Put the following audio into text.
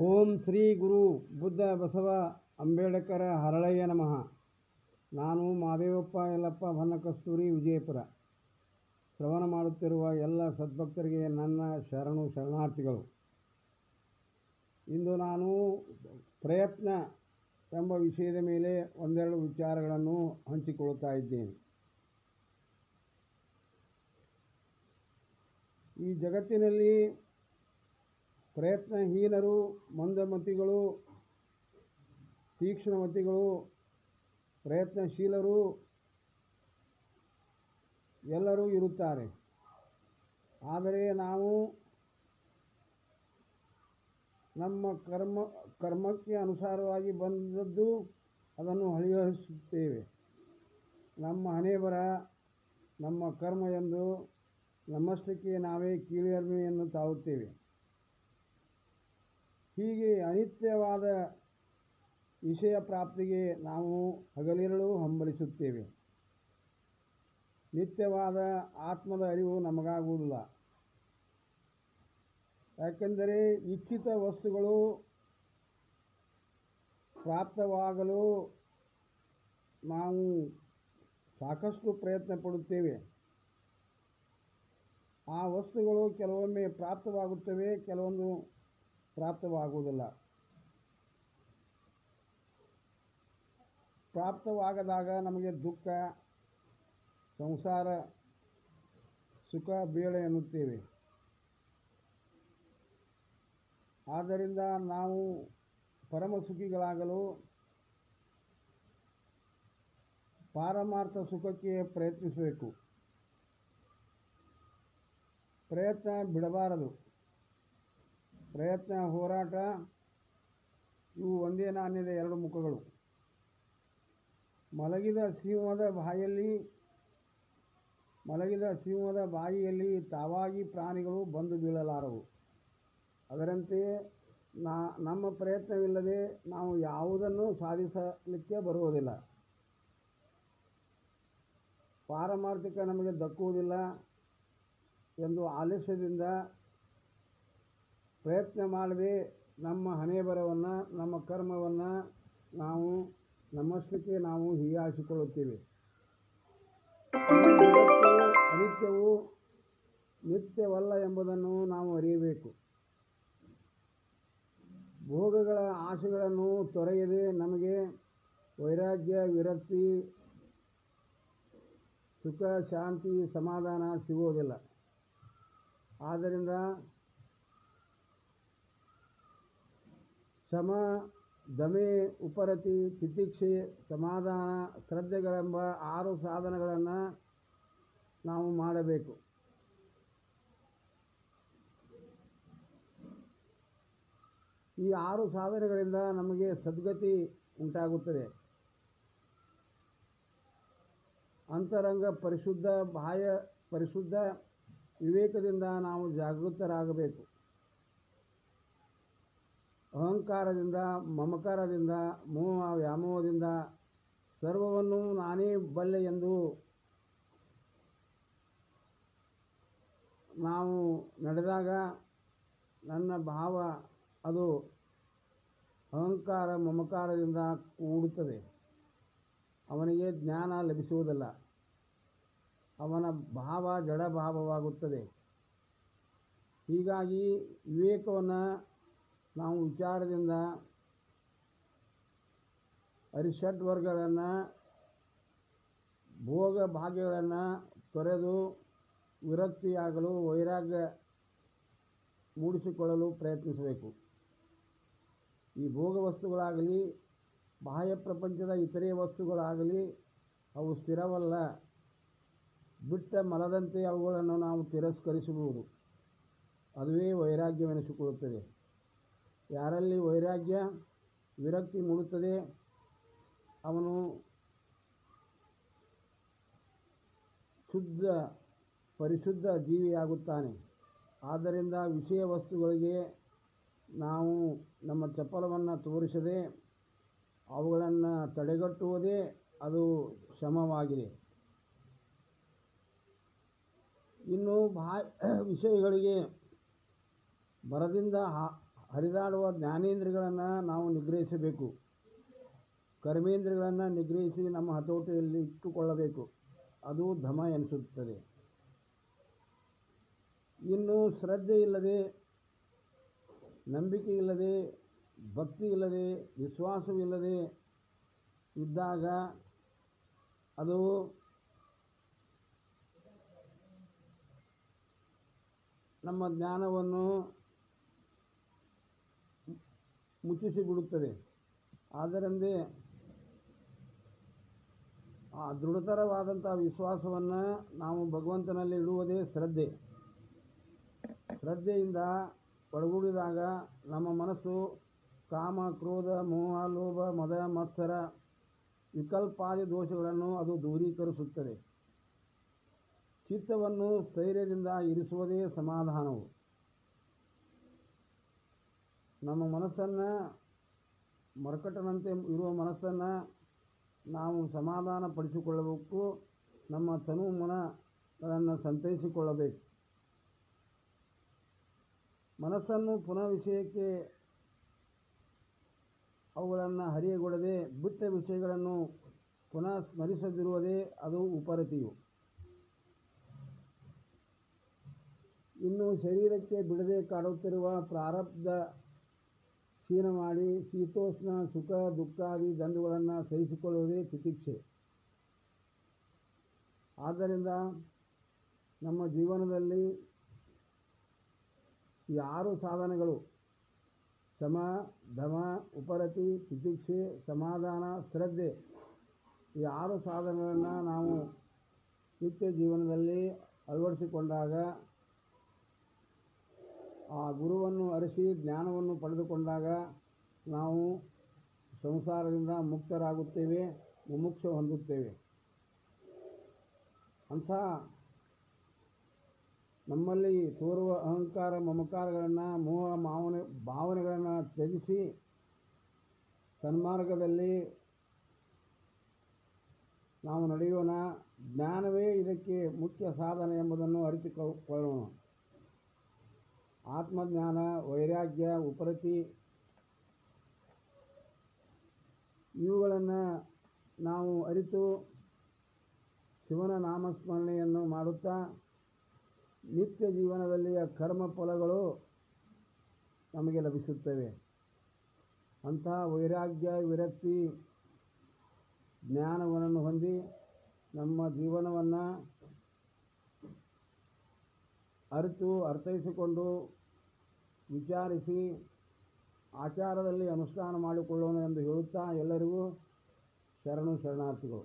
ಓಂ ಶ್ರೀ ಗುರು ಬುದ್ಧ ಬಸವ ಅಂಬೇಡ್ಕರ ಹರಳಯ್ಯ ನಮಃ. ನಾನು ಮಾದೇವಪ್ಪ ಯಲ್ಲಪ್ಪ ಹೊನ್ನಕಸ್ತೂರಿ, ವಿಜಯಪುರ. ಶ್ರವಣ ಮಾಡುತ್ತಿರುವ ಎಲ್ಲ ಸದ್ಭಕ್ತರಿಗೆ ನನ್ನ ಶರಣು ಶರಣಾರ್ಥಿಗಳು. ಇಂದು ನಾನು ಪ್ರಯತ್ನ ಎಂಬ ವಿಷಯದ ಮೇಲೆ ಒಂದೆರಡು ವಿಚಾರಗಳನ್ನು ಹಂಚಿಕೊಳ್ಳುತ್ತಾ ಇದ್ದೇನೆ. ಈ ಜಗತ್ತಿನಲ್ಲಿ ಪ್ರಯತ್ನಹೀನರು, ಮಂದಮತಿಗಳು, ತೀಕ್ಷ್ಣಮತಿಗಳು, ಪ್ರಯತ್ನಶೀಲರು ಎಲ್ಲರೂ ಇರುತ್ತಾರೆ. ಆದರೆ ನಾವು ನಮ್ಮ ಕರ್ಮಕ್ಕೆ ಅನುಸಾರವಾಗಿ ಬಂದದ್ದು ಅದನ್ನು ಹಳಿಸುತ್ತೇವೆ. ನಮ್ಮ ಹಣೆಬರ ನಮ್ಮ ಕರ್ಮ ಎಂದು ನಮ್ಮಷ್ಟಕ್ಕೆ ನಾವೇ ಕೀಳರಿಮೆಯನ್ನು ತಾಳುತ್ತೇವೆ. ಹೀಗೆ ಅನಿತ್ಯವಾದ ವಿಷಯ ಪ್ರಾಪ್ತಿಗೆ ನಾವು ಹಗಲಿರುಳು ಹಂಬಲಿಸುತ್ತೇವೆ. ನಿತ್ಯವಾದ ಆತ್ಮದ ಅರಿವು ನಮಗಾಗುವುದಿಲ್ಲ. ಯಾಕೆಂದರೆ ಇಚ್ಛಿತ ವಸ್ತುಗಳು ಪ್ರಾಪ್ತವಾಗಲು ನಾವು ಸಾಕಷ್ಟು ಪ್ರಯತ್ನ ಪಡುತ್ತೇವೆ. ಆ ವಸ್ತುಗಳು ಕೆಲವೊಮ್ಮೆ ಪ್ರಾಪ್ತವಾಗುತ್ತವೆ, ಕೆಲವೊಂದು ಪ್ರಾಪ್ತವಾಗುವುದಿಲ್ಲ. ಪ್ರಾಪ್ತವಾಗದಾಗ ನಮಗೆ ದುಃಖ, ಸಂಸಾರ ಸುಖ ಬೇಡ ಎನ್ನುತ್ತೇವೆ. ಆದ್ದರಿಂದ ನಾವು ಪರಮ ಸುಖಿಗಳಾಗಲು ಪಾರಮಾರ್ಥ ಸುಖಕ್ಕೆ ಪ್ರಯತ್ನಿಸಬೇಕು. ಪ್ರಯತ್ನ ಬಿಡಬಾರದು. ಪ್ರಯತ್ನ, ಹೋರಾಟ ಇವು ಒಂದೇ ನಾಣ್ಯದ ಎರಡು ಮುಖಗಳು. ಮಲಗಿದ ಸಿಂಹದ ಬಾಯಿಯಲ್ಲಿ ತಾವಾಗಿ ಪ್ರಾಣಿಗಳು ಬಂದು ಬೀಳಲಾರವು. ಅದರಂತೆಯೇ ನಮ್ಮ ಪ್ರಯತ್ನವಿಲ್ಲದೆ ನಾವು ಯಾವುದನ್ನು ಸಾಧಿಸಲಿಕ್ಕೆ ಬರುವುದಿಲ್ಲ. ಪಾರಮಾರ್ಥಿಕ ನಮಗೆ ದಕ್ಕುವುದಿಲ್ಲ ಎಂದು ಆಲಸ್ಯದಿಂದ ಪ್ರಯತ್ನ ಮಾಡದೆ ನಮ್ಮ ಹಣೆಬರವನ್ನು, ನಮ್ಮ ಕರ್ಮವನ್ನು ನಾವು ನಮ್ಮಷ್ಟಕ್ಕೆ ನಾವು ಹೀಯಾಳಿಸಿಕೊಳ್ಳುತ್ತೇವೆ. ಅನಿತ್ಯವು ನಿತ್ಯವಲ್ಲ ಎಂಬುದನ್ನು ನಾವು ಅರಿಯಬೇಕು. ಭೋಗಗಳ ಆಶೆಗಳನ್ನು ತೊರೆಯದೆ ನಮಗೆ ವೈರಾಗ್ಯ, ವಿರಕ್ತಿ, ಸುಖ, ಶಾಂತಿ, ಸಮಾಧಾನ ಸಿಗುವುದಿಲ್ಲ. ಆದ್ದರಿಂದ ಶಮ, ದಮೆ, ಉಪರತಿ, ತಿತಿಕ್ಷೆ, ಸಮಾಧಾನ, ಶ್ರದ್ಧೆಗಳೆಂಬ 6 ಸಾಧನಗಳನ್ನು ನಾವು ಮಾಡಬೇಕು. ಈ 6 ಸಾಧನೆಗಳಿಂದ ನಮಗೆ ಸದ್ಗತಿ ಉಂಟಾಗುತ್ತದೆ. ಅಂತರಂಗ ಪರಿಶುದ್ಧ, ಬಾಹ್ಯ ಪರಿಶುದ್ಧ. ವಿವೇಕದಿಂದ ನಾವು ಜಾಗೃತರಾಗಬೇಕು. ಅಹಂಕಾರದಿಂದ, ಮಮಕಾರದಿಂದ, ಮೋಹ ವ್ಯಾಮೋಹದಿಂದ ಸರ್ವವನ್ನು ನಾನೇ ಬಲ್ಲೆ ಎಂದು ನಾವು ನಡೆದಾಗ ನನ್ನ ಭಾವ ಅದು ಅಹಂಕಾರ ಮಮಕಾರದಿಂದ ಕೂಡುತ್ತದೆ. ಅವನಿಗೆ ಜ್ಞಾನ ಲಭಿಸುವುದಿಲ್ಲ. ಅವನ ಭಾವ ಜಡಭಾವವಾಗುತ್ತದೆ. ಹೀಗಾಗಿ ವಿವೇಕವನ್ನು ನಾವು ವಿಚಾರದಿಂದ ಅರಿಷಡ್ವರ್ಗಗಳನ್ನು, ಭೋಗ ಭಾಗ್ಯಗಳನ್ನು ತೊರೆದು ವಿರಕ್ತಿಯಾಗಲು, ವೈರಾಗ್ಯ ಮೂಡಿಸಿಕೊಳ್ಳಲು ಪ್ರಯತ್ನಿಸಬೇಕು. ಈ ಭೋಗ ವಸ್ತುಗಳಾಗಲಿ, ಬಾಹ್ಯ ಪ್ರಪಂಚದ ಇತರೆ ವಸ್ತುಗಳಾಗಲಿ ಅವು ಸ್ಥಿರವಲ್ಲ. ಬಿಟ್ಟ ಮಲದಂತೆ ಅವುಗಳನ್ನು ನಾವು ತಿರಸ್ಕರಿಸಬಹುದು. ಅದುವೇ ವೈರಾಗ್ಯವೆನಿಸಿಕೊಳ್ಳುತ್ತದೆ. ಯಾರಲ್ಲಿ ವೈರಾಗ್ಯ, ವಿರಕ್ತಿ ಮೂಡುತ್ತದೆ ಅವನು ಶುದ್ಧ ಪರಿಶುದ್ಧ ಜೀವಿಯಾಗುತ್ತಾನೆ. ಆದ್ದರಿಂದ ವಿಷಯ ವಸ್ತುಗಳಿಗೆ ನಾವು ನಮ್ಮ ಚಪಲವನ್ನು ತೋರಿಸದೆ ಅವುಗಳನ್ನು ತಡೆಗಟ್ಟುವುದೇ ಅದು ಶಮವಾಗಿದೆ. ಇನ್ನು ವಿಷಯಗಳಿಗೆ ಬರದಿಂದ ಹರಿದಾಡುವ ಜ್ಞಾನೇಂದ್ರಿಯಗಳನ್ನು ನಾವು ನಿಗ್ರಹಿಸಬೇಕು. ಕರ್ಮೇಂದ್ರಿಯಗಳನ್ನು ನಿಗ್ರಹಿಸಿ ನಮ್ಮ ಹತೋಟಿಯಲ್ಲಿ ಇಟ್ಟುಕೊಳ್ಳಬೇಕು. ಅದು ಧಮ ಎನಿಸುತ್ತದೆ. ಇನ್ನು ಶ್ರದ್ಧೆ ಇಲ್ಲದೆ, ನಂಬಿಕೆ ಇಲ್ಲದೆ, ಭಕ್ತಿ ಇಲ್ಲದೆ, ವಿಶ್ವಾಸವಿಲ್ಲದೆ ಇದ್ದಾಗ ಅದು ನಮ್ಮ ಜ್ಞಾನವನ್ನು ಮುಚ್ಚಿಸಿಬಿಡುತ್ತದೆ. ಆದ್ದರಿಂದ ಆ ದೃಢತರವಾದಂಥ ವಿಶ್ವಾಸವನ್ನು ನಾವು ಭಗವಂತನಲ್ಲಿ ಇಡುವುದೇ ಶ್ರದ್ಧೆ. ಶ್ರದ್ಧೆಯಿಂದ ಒಳಗೂಡಿದಾಗ ನಮ್ಮ ಮನಸ್ಸು ಕಾಮ, ಕ್ರೋಧ, ಮೋಹ, ಲೋಭ, ಮದ, ಮತ್ಸರ, ವಿಕಲ್ಪಾದಿ ದೋಷಗಳನ್ನು ಅದು ದೂರೀಕರಿಸುತ್ತದೆ. ಚಿತ್ತವನ್ನು ಸ್ಥೈರ್ಯದಿಂದ ಇರಿಸುವುದೇ ಸಮಾಧಾನವು. ನಮ್ಮ ಮನಸ್ಸನ್ನು, ಮರಕಟ್ಟನಂತೆ ಇರುವ ಮನಸ್ಸನ್ನು ನಾವು ಸಮಾಧಾನ ಪಡಿಸಿಕೊಳ್ಳಬೇಕು. ನಮ್ಮ ತನು ಮನಗಳನ್ನು ಸಂತೈಸಿಕೊಳ್ಳಬೇಕು. ಮನಸ್ಸನ್ನು ಪುನಃ ವಿಷಯಕ್ಕೆ ಅವುಗಳನ್ನು ಹರಿಯಗೊಡದೆ ಬಿಟ್ಟ ವಿಷಯಗಳನ್ನು ಪುನಃ ಸ್ಮರಿಸದಿರುವುದೇ ಅದು ಉಪರತಿಯು. ಇನ್ನು ಶರೀರಕ್ಕೆ ಬಿಡದೆ ಕಾಡುತ್ತಿರುವ ಪ್ರಾರಬ್ಧ ಕ್ಷೀಣ ಮಾಡಿ ಶೀತೋಷ್ಣ, ಸುಖ, ದುಃಖಾದಿ ದಂಡುಗಳನ್ನು ಸಹಿಸಿಕೊಳ್ಳುವುದೇ ತಿತಿಕ್ಷೆ. ಆದ್ದರಿಂದ ನಮ್ಮ ಜೀವನದಲ್ಲಿ ಈ 6 ಸಾಧನಗಳು ಶಮ, ಧಮ, ಉಪರತಿ, ತಿತಿಕ್ಷೆ, ಸಮಾಧಾನ, ಶ್ರದ್ಧೆ, ಈ 6 ಸಾಧನಗಳನ್ನು ನಾವು ನಿತ್ಯ ಜೀವನದಲ್ಲಿ ಅಳವಡಿಸಿಕೊಂಡಾಗ, ಆ ಗುರುವನ್ನು ಅರಿಸಿ ಜ್ಞಾನವನ್ನು ಪಡೆದುಕೊಂಡಾಗ ನಾವು ಸಂಸಾರದಿಂದ ಮುಕ್ತರಾಗುತ್ತೇವೆ, ಮುಮುಕ್ಷ ಹೊಂದುತ್ತೇವೆ. ಅಂಥ ನಮ್ಮಲ್ಲಿ ತೋರುವ ಅಹಂಕಾರ, ಮಮಕಾರಗಳನ್ನು, ಮೋಹ ಭಾವನೆಗಳನ್ನು ತ್ಯಜಿಸಿ ಸನ್ಮಾರ್ಗದಲ್ಲಿ ನಾವು ನಡೆಯೋಣ. ಜ್ಞಾನವೇ ಇದಕ್ಕೆ ಮುಖ್ಯ ಸಾಧನ ಎಂಬುದನ್ನು ಅರಿತುಕೊಳ್ಳೋಣ. ಆತ್ಮಜ್ಞಾನ, ವೈರಾಗ್ಯ, ಉಪರತಿ ಇವುಗಳನ್ನು ನಾವು ಅರಿತು ಶಿವನ ನಾಮಸ್ಮರಣೆಯನ್ನು ಮಾಡುತ್ತಾ ನಿತ್ಯ ಜೀವನದಲ್ಲಿಯ ಕರ್ಮ ಫಲಗಳು ನಮಗೆ ಲಭಿಸುತ್ತವೆ. ಅಂತಹ ವೈರಾಗ್ಯ, ವಿರಕ್ತಿ, ಜ್ಞಾನವನ್ನು ಹೊಂದಿ ನಮ್ಮ ಜೀವನವನ್ನು ಅರಿತು ಅರ್ಥೈಸಿಕೊಂಡು ವಿಚಾರಿಸಿ ಆಚಾರದಲ್ಲಿ ಅನುಷ್ಠಾನ ಮಾಡಿಕೊಳ್ಳೋಣ ಎಂದು ಹೇಳುತ್ತಾ ಎಲ್ಲರಿಗೂ ಶರಣಾರ್ಥಿಗಳು.